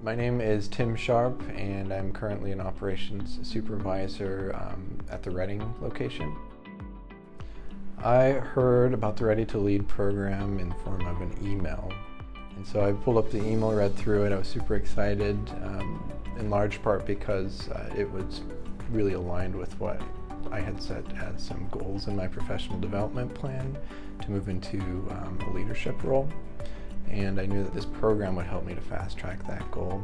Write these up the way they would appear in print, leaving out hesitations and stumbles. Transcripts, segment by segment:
My name is Tim Sharp, and I'm currently an operations supervisor at the Reading location. I heard about the Ready to Lead program in the form of an email. And so I pulled up the email, read through it. I was super excited, in large part because it was really aligned with what I had set as some goals in my professional development plan to move into a leadership role. And I knew that this program would help me to fast track that goal.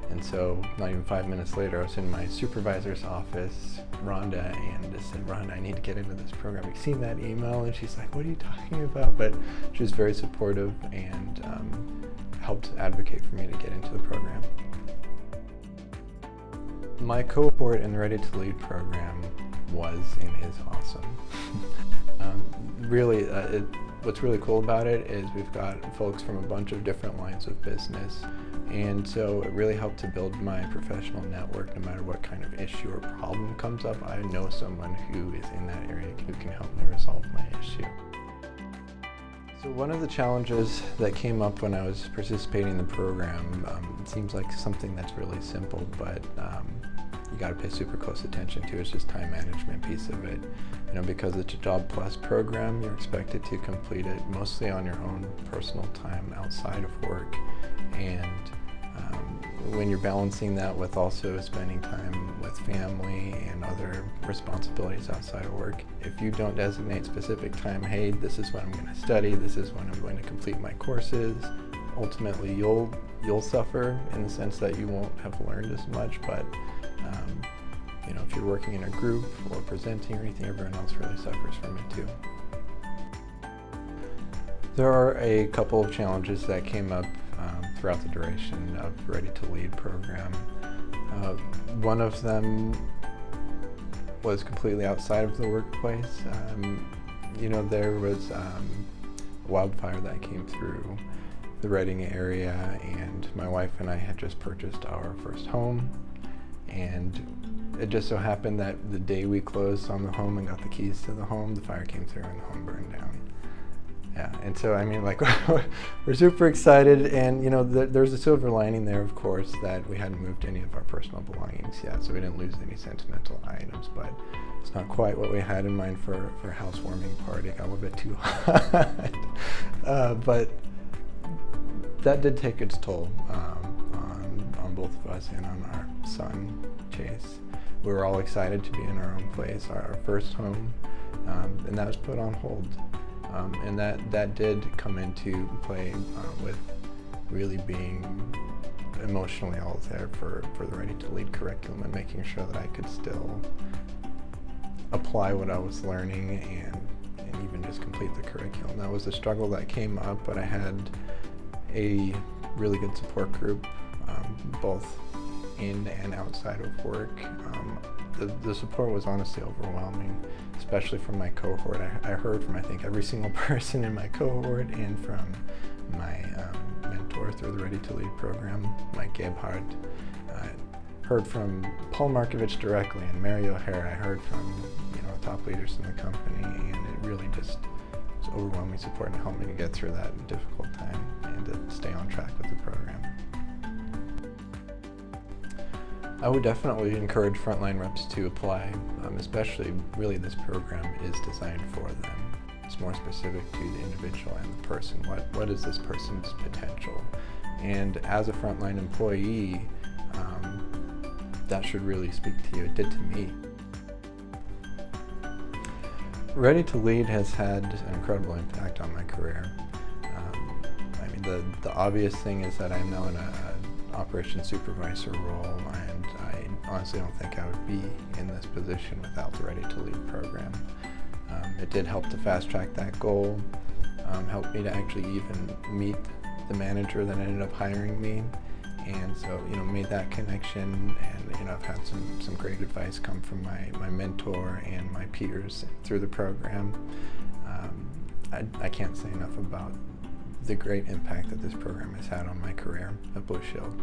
And so not even 5 minutes later, I was in my supervisor's office, Rhonda, and I said, Rhonda, I need to get into this program. Have you seen that email? And she's like, what are you talking about? But she was very supportive and helped advocate for me to get into the program. My cohort in the Ready to Lead program was and is awesome. What's really cool about it is we've got folks from a bunch of different lines of business, and so it really helped to build my professional network. No matter what kind of issue or problem comes up, I know someone who is in that area who can help me resolve my issue. So one of the challenges that came up when I was participating in the program, it seems like something that's really simple, but you got to pay super close attention to. It's just time management piece of it. You know, because it's a Job Plus program, you're expected to complete it mostly on your own personal time outside of work. And when you're balancing that with also spending time with family and other responsibilities outside of work, if you don't designate specific time, hey, this is when I'm going to study, this is when I'm going to complete my courses, ultimately you'll suffer in the sense that you won't have learned as much. But you know, if you're working in a group or presenting or anything, everyone else really suffers from it too. There are a couple of challenges that came up throughout the duration of Ready to Lead program. One of them was completely outside of the workplace. You know, there was a wildfire that came through the Reading area, and my wife and I had just purchased our first home, and it just so happened that the day we closed on the home and got the keys to the home, the fire came through and the home burned down. Yeah, and so I mean, like, we're super excited, and you know, there's a silver lining there, of course, that we hadn't moved any of our personal belongings yet, so we didn't lose any sentimental items. But it's not quite what we had in mind for a housewarming party. It got a little bit too hot, but that did take its toll on both of us and on our son, Chase. We were all excited to be in our own place, our first home, and that was put on hold. And that did come into play with really being emotionally all there for the Ready to Lead curriculum and making sure that I could still apply what I was learning and even just complete the curriculum. That was a struggle that came up, but I had a really good support group, both in and outside of work. The support was honestly overwhelming, especially from my cohort. I heard from, I think, every single person in my cohort and from my mentor through the Ready to Lead program, Mike Gebhardt. I heard from Paul Markovich directly and Mary O'Hara. I heard from, you know, top leaders in the company, and it really just was overwhelming support and helped me to get through that difficult time and to stay on track with the program. I would definitely encourage frontline reps to apply, especially really this program is designed for them. It's more specific to the individual and the person. What is this person's potential? And as a frontline employee, that should really speak to you. It did to me. Ready to Lead has had an incredible impact on my career. I mean, the obvious thing is that I'm now in an operations supervisor role, and I honestly don't think I would be in this position without the Ready to Lead program. It did help to fast track that goal, helped me to actually even meet the manager that ended up hiring me, and so, you know, made that connection. And you know, I've had some great advice come from my mentor and my peers through the program. I can't say enough about the great impact that this program has had on my career at Blue Shield.